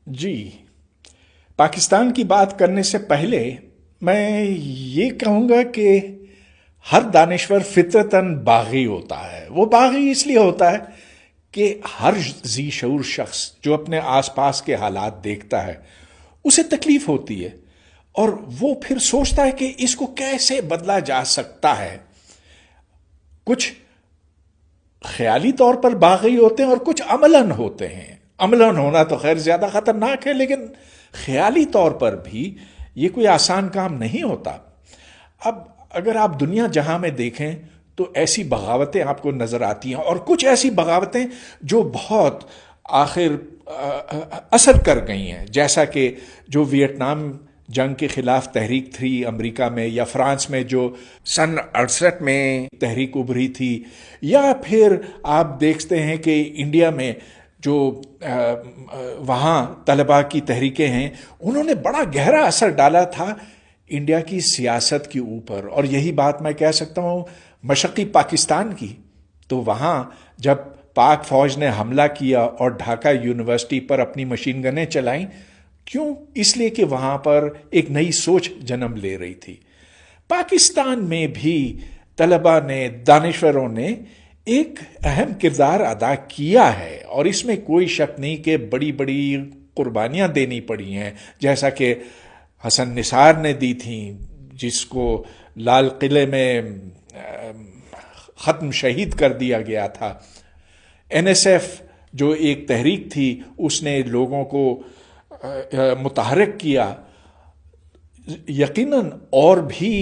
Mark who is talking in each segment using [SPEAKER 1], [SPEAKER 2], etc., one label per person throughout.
[SPEAKER 1] جی، پاکستان کی بات کرنے سے پہلے میں یہ کہوں گا کہ ہر دانشور فطرتاً باغی ہوتا ہے۔ وہ باغی اس لیے ہوتا ہے کہ ہر ذی شعور شخص جو اپنے آس پاس کے حالات دیکھتا ہے اسے تکلیف ہوتی ہے، اور وہ پھر سوچتا ہے کہ اس کو کیسے بدلا جا سکتا ہے۔ کچھ خیالی طور پر باغی ہوتے ہیں اور کچھ عملاً ہوتے ہیں۔ عملاً ہونا تو خیر زیادہ خطرناک ہے، لیکن خیالی طور پر بھی یہ کوئی آسان کام نہیں ہوتا۔ اب اگر آپ دنیا جہاں میں دیکھیں تو ایسی بغاوتیں آپ کو نظر آتی ہیں، اور کچھ ایسی بغاوتیں جو بہت آخر اثر کر گئی ہیں، جیسا کہ جو ویتنام جنگ کے خلاف تحریک تھی امریکہ میں، یا فرانس میں جو سن 68 میں تحریک ابھری تھی، یا پھر آپ دیکھتے ہیں کہ انڈیا میں جو وہاں طلباء کی تحریکیں ہیں، انہوں نے بڑا گہرا اثر ڈالا تھا انڈیا کی سیاست کے اوپر۔ اور یہی بات میں کہہ سکتا ہوں مشرقی پاکستان کی۔ تو وہاں جب پاک فوج نے حملہ کیا اور ڈھاکہ یونیورسٹی پر اپنی مشین گنیں چلائیں، کیوں؟ اس لیے کہ وہاں پر ایک نئی سوچ جنم لے رہی تھی۔ پاکستان میں بھی طلباء نے، دانشوروں نے ایک اہم کردار ادا کیا ہے، اور اس میں کوئی شک نہیں کہ بڑی بڑی قربانیاں دینی پڑی ہیں، جیسا کہ حسن نثار نے دی تھیں، جس کو لال قلعے میں ختم شہید کر دیا گیا تھا۔ NSF جو ایک تحریک تھی، اس نے لوگوں کو متحرک کیا۔ یقیناً اور بھی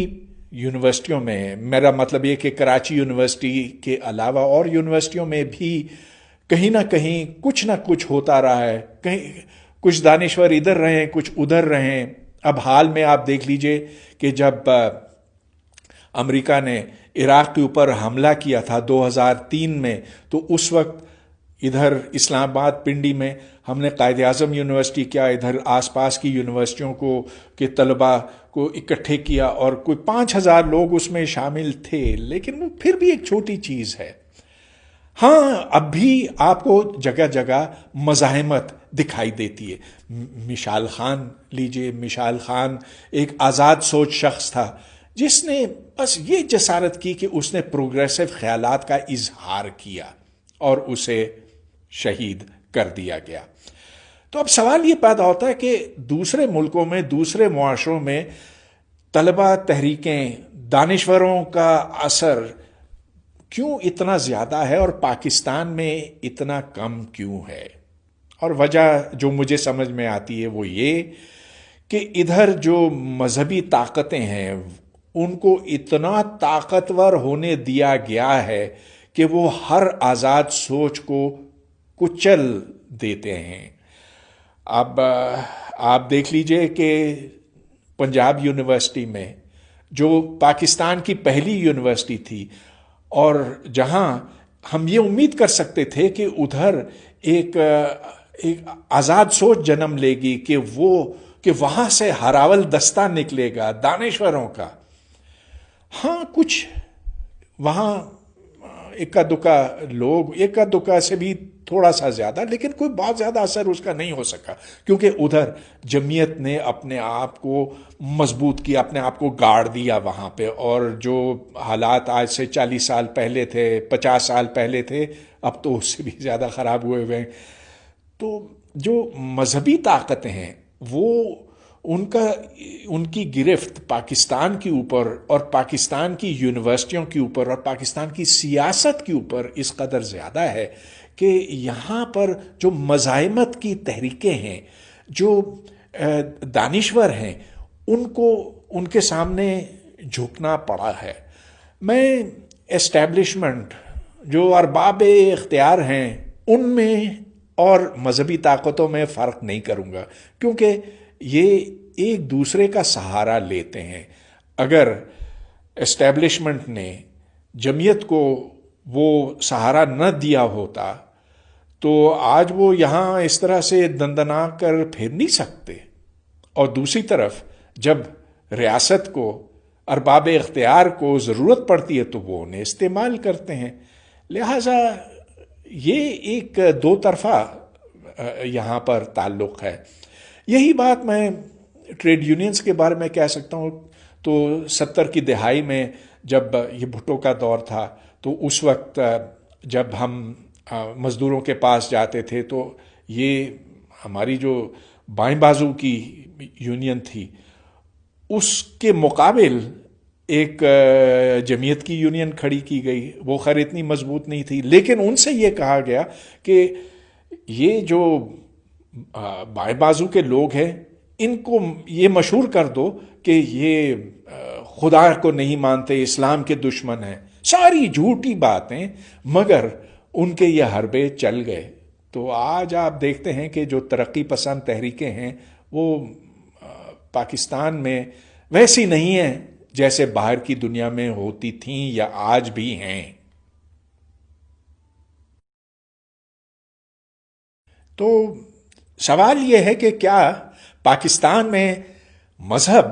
[SPEAKER 1] یونیورسٹیوں میں، میرا مطلب یہ کہ کراچی یونیورسٹی کے علاوہ اور یونیورسٹیوں میں بھی کہیں نہ کہیں کچھ نہ کچھ ہوتا رہا ہے۔ کہیں کچھ دانشور ادھر رہیں، کچھ ادھر رہیں۔ اب حال میں آپ دیکھ لیجئے کہ جب امریکہ نے عراق کے اوپر حملہ کیا تھا 2003 میں، تو اس وقت ادھر اسلام آباد پنڈی میں ہم نے قائد اعظم یونیورسٹی کیا، ادھر آس پاس کی یونیورسٹیوں کو کے طلباء کو اکٹھے کیا، اور کوئی 5000 لوگ اس میں شامل تھے، لیکن وہ پھر بھی ایک چھوٹی چیز ہے۔ ہاں، اب بھی آپ کو جگہ جگہ مزاحمت دکھائی دیتی ہے۔ مشال خان لیجئے، مشال خان ایک آزاد سوچ شخص تھا، جس نے بس یہ جسارت کی کہ اس نے پروگریسو خیالات کا اظہار کیا، اور اسے شہید کر دیا گیا۔ تو اب سوال یہ پیدا ہوتا ہے کہ دوسرے ملکوں میں، دوسرے معاشروں میں طلباء تحریکیں، دانشوروں کا اثر کیوں اتنا زیادہ ہے اور پاکستان میں اتنا کم کیوں ہے؟ اور وجہ جو مجھے سمجھ میں آتی ہے وہ یہ کہ ادھر جو مذہبی طاقتیں ہیں ان کو اتنا طاقتور ہونے دیا گیا ہے کہ وہ ہر آزاد سوچ کو کچل دیتے ہیں۔ اب آپ دیکھ لیجئے کہ پنجاب یونیورسٹی میں، جو پاکستان کی پہلی یونیورسٹی تھی، اور جہاں ہم یہ امید کر سکتے تھے کہ ادھر ایک آزاد سوچ جنم لے گی، کہ وہاں سے ہراول دستہ نکلے گا دانشوروں کا۔ ہاں، کچھ وہاں اکا دکا لوگ، اکا دکا سے بھی تھوڑا سا زیادہ، لیکن کوئی بہت زیادہ اثر اس کا نہیں ہو سکا، کیونکہ ادھر جمعیت نے اپنے آپ کو مضبوط کیا، اپنے آپ کو گاڑ دیا وہاں پہ، اور جو حالات آج سے 40 سال پہلے تھے، 50 سال پہلے تھے، اب تو اس سے بھی زیادہ خراب ہوئے ہوئے ہیں۔ تو جو مذہبی طاقتیں ہیں وہ ان کی گرفت پاکستان کے اوپر اور پاکستان کی یونیورسٹیوں کے اوپر اور پاکستان کی سیاست کے اوپر اس قدر زیادہ ہے کہ یہاں پر جو مزاحمت کی تحریکیں ہیں، جو دانشور ہیں، ان کے سامنے جھکنا پڑا ہے۔ میں اسٹیبلشمنٹ، جو ارباب اختیار ہیں، ان میں اور مذہبی طاقتوں میں فرق نہیں کروں گا، کیونکہ یہ ایک دوسرے کا سہارا لیتے ہیں۔ اگر اسٹیبلشمنٹ نے جمعیت کو وہ سہارا نہ دیا ہوتا تو آج وہ یہاں اس طرح سے دندنا کر پھر نہیں سکتے، اور دوسری طرف جب ریاست کو، ارباب اختیار کو ضرورت پڑتی ہے تو وہ انہیں استعمال کرتے ہیں۔ لہٰذا یہ ایک دو طرفہ یہاں پر تعلق ہے. یہی بات میں ٹریڈ یونینز کے بارے میں کہہ سکتا ہوں. تو 70 کی دہائی میں جب یہ بھٹو کا دور تھا تو اس وقت جب ہم مزدوروں کے پاس جاتے تھے تو یہ ہماری جو بائیں بازو کی یونین تھی اس کے مقابل ایک جمعیت کی یونین کھڑی کی گئی. وہ خیر اتنی مضبوط نہیں تھی لیکن ان سے یہ کہا گیا کہ یہ جو بائیں بازو کے لوگ ہیں ان کو یہ مشہور کر دو کہ یہ خدا کو نہیں مانتے، اسلام کے دشمن ہیں. ساری جھوٹی باتیں، مگر ان کے یہ حربے چل گئے. تو آج آپ دیکھتے ہیں کہ جو ترقی پسند تحریکیں ہیں وہ پاکستان میں ویسی نہیں ہیں جیسے باہر کی دنیا میں ہوتی تھیں یا آج بھی ہیں. تو سوال یہ ہے کہ کیا پاکستان میں مذہب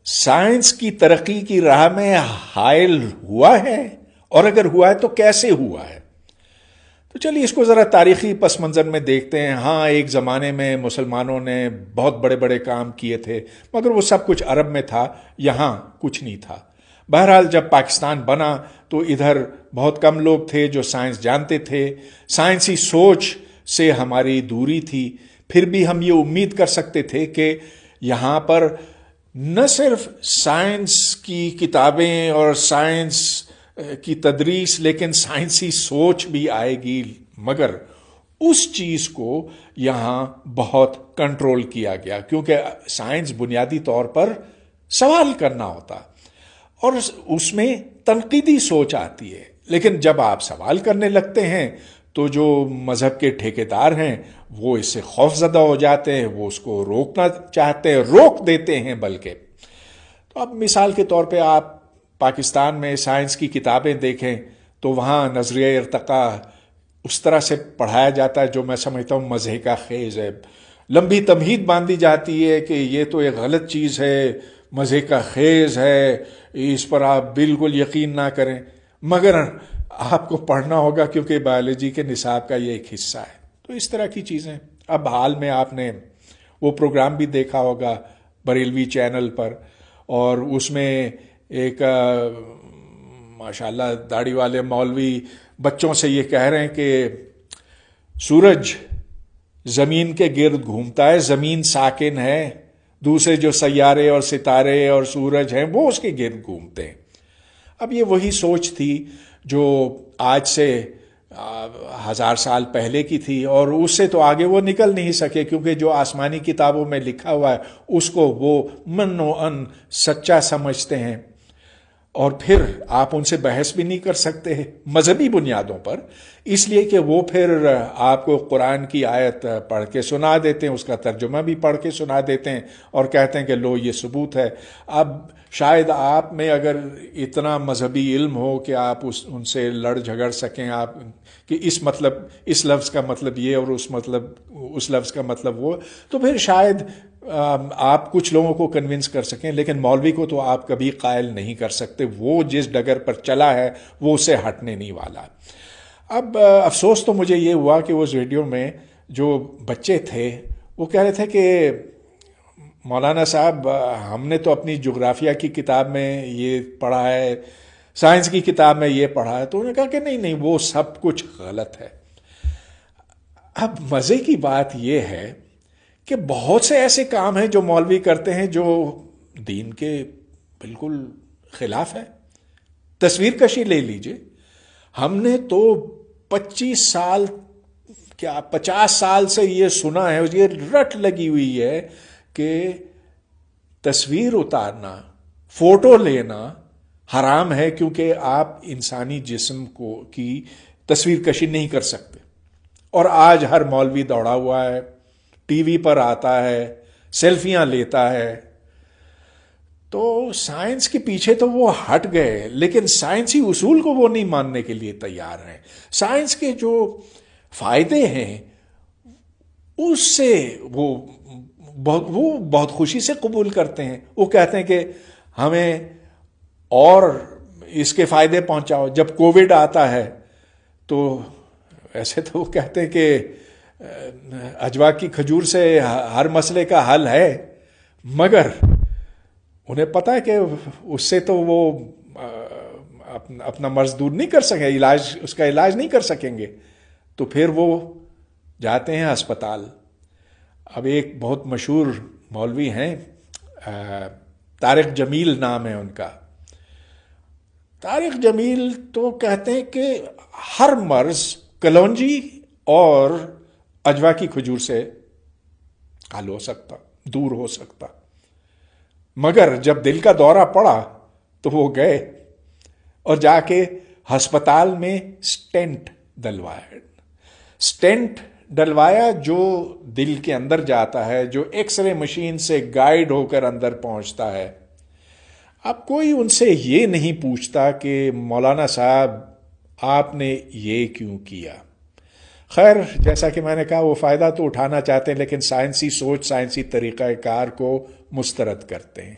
[SPEAKER 1] سائنس کی ترقی کی راہ میں حائل ہوا ہے، اور اگر ہوا ہے تو کیسے ہوا ہے؟ تو چلیے اس کو ذرا تاریخی پس منظر میں دیکھتے ہیں. ہاں، ایک زمانے میں مسلمانوں نے بہت بڑے بڑے کام کیے تھے مگر وہ سب کچھ عرب میں تھا، یہاں کچھ نہیں تھا. بہرحال جب پاکستان بنا تو ادھر بہت کم لوگ تھے جو سائنس جانتے تھے. سائنسی سوچ سے ہماری دوری تھی. پھر بھی ہم یہ امید کر سکتے تھے کہ یہاں پر نہ صرف سائنس کی کتابیں اور سائنس کی تدریس لیکن سائنسی سوچ بھی آئے گی، مگر اس چیز کو یہاں بہت کنٹرول کیا گیا کیونکہ سائنس بنیادی طور پر سوال کرنا ہوتا اور اس میں تنقیدی سوچ آتی ہے. لیکن جب آپ سوال کرنے لگتے ہیں تو جو مذہب کے ٹھیکیدار ہیں وہ اس سے خوف زدہ ہو جاتے ہیں، وہ اس کو روکنا چاہتے ہیں، روک دیتے ہیں بلکہ. تو اب مثال کے طور پہ آپ پاکستان میں سائنس کی کتابیں دیکھیں تو وہاں نظریہ ارتقاء اس طرح سے پڑھایا جاتا ہے جو میں سمجھتا ہوں مزے کا خیز ہے. لمبی تمہید باندھی جاتی ہے کہ یہ تو ایک غلط چیز ہے، مزے کا خیز ہے، اس پر آپ بالکل یقین نہ کریں، مگر آپ کو پڑھنا ہوگا کیونکہ بایولوجی کے نصاب کا یہ ایک حصہ ہے. تو اس طرح کی چیزیں. اب حال میں آپ نے وہ پروگرام بھی دیکھا ہوگا بریلوی چینل پر، اور اس میں ایک ماشاءاللہ داڑھی والے مولوی بچوں سے یہ کہہ رہے ہیں کہ سورج زمین کے گرد گھومتا ہے، زمین ساکن ہے، دوسرے جو سیارے اور ستارے اور سورج ہیں وہ اس کے گرد گھومتے ہیں. اب یہ وہی سوچ تھی جو آج سے 1000 سال پہلے کی تھی، اور اس سے تو آگے وہ نکل نہیں سکے کیونکہ جو آسمانی کتابوں میں لکھا ہوا ہے اس کو وہ من و ان سچا سمجھتے ہیں، اور پھر آپ ان سے بحث بھی نہیں کر سکتے مذہبی بنیادوں پر، اس لیے کہ وہ پھر آپ کو قرآن کی آیت پڑھ کے سنا دیتے ہیں، اس کا ترجمہ بھی پڑھ کے سنا دیتے ہیں اور کہتے ہیں کہ لو یہ ثبوت ہے. اب شاید آپ میں اگر اتنا مذہبی علم ہو کہ آپ ان سے لڑ جھگڑ سکیں آپ کہ اس لفظ کا مطلب یہ اور اس لفظ کا مطلب وہ، تو پھر شاید آپ کچھ لوگوں کو کنونس کر سکیں، لیکن مولوی کو تو آپ کبھی قائل نہیں کر سکتے. وہ جس ڈگر پر چلا ہے وہ اسے ہٹنے نہیں والا. اب افسوس تو مجھے یہ ہوا کہ اس ویڈیو میں جو بچے تھے وہ کہہ رہے تھے کہ مولانا صاحب ہم نے تو اپنی جغرافیہ کی کتاب میں یہ پڑھا ہے، سائنس کی کتاب میں یہ پڑھا ہے. تو انہوں نے کہا کہ نہیں وہ سب کچھ غلط ہے. اب مزے کی بات یہ ہے کہ بہت سے ایسے کام ہیں جو مولوی کرتے ہیں جو دین کے بالکل خلاف ہے. تصویر کشی لے لیجئے، ہم نے تو 25 سال کیا 50 سال سے یہ سنا ہے، یہ رٹ لگی ہوئی ہے کہ تصویر اتارنا، فوٹو لینا حرام ہے کیونکہ آپ انسانی جسم کی تصویر کشی نہیں کر سکتے. اور آج ہر مولوی دوڑا ہوا ہے، ٹی وی پر آتا ہے، سیلفیاں لیتا ہے. تو سائنس کے پیچھے تو وہ ہٹ گئے لیکن سائنسی اصول کو وہ نہیں ماننے کے لیے تیار ہیں. سائنس کے جو فائدے ہیں اس سے وہ بہت خوشی سے قبول کرتے ہیں. وہ کہتے ہیں کہ ہمیں اور اس کے فائدے پہنچاؤ. جب کووڈ آتا ہے تو ایسے تو وہ کہتے ہیں کہ اجوا کی کھجور سے ہر مسئلے کا حل ہے، مگر انہیں پتا ہے کہ اس سے تو وہ اپنا مرض دور نہیں کر سکیں، اس کا علاج نہیں کر سکیں گے، تو پھر وہ جاتے ہیں ہسپتال۔ اب ایک بہت مشہور مولوی ہیں، طارق جمیل نام ہے ان کا۔ طارق جمیل تو کہتے ہیں کہ ہر مرض کلونجی اور اجوا کی کھجور سے حل ہو سکتا، دور ہو سکتا، مگر جب دل کا دورہ پڑا تو وہ گئے اور جا کے ہسپتال میں سٹینٹ ڈلوایا۔ سٹینٹ ڈلوایا جو دل کے اندر جاتا ہے، جو ایکس رے مشین سے گائیڈ ہو کر اندر پہنچتا ہے۔ اب کوئی ان سے یہ نہیں پوچھتا کہ مولانا صاحب آپ نے یہ کیوں کیا۔ خیر، جیسا کہ میں نے کہا، وہ فائدہ تو اٹھانا چاہتے ہیں لیکن سائنسی سوچ، سائنسی طریقہ کار کو مسترد کرتے ہیں۔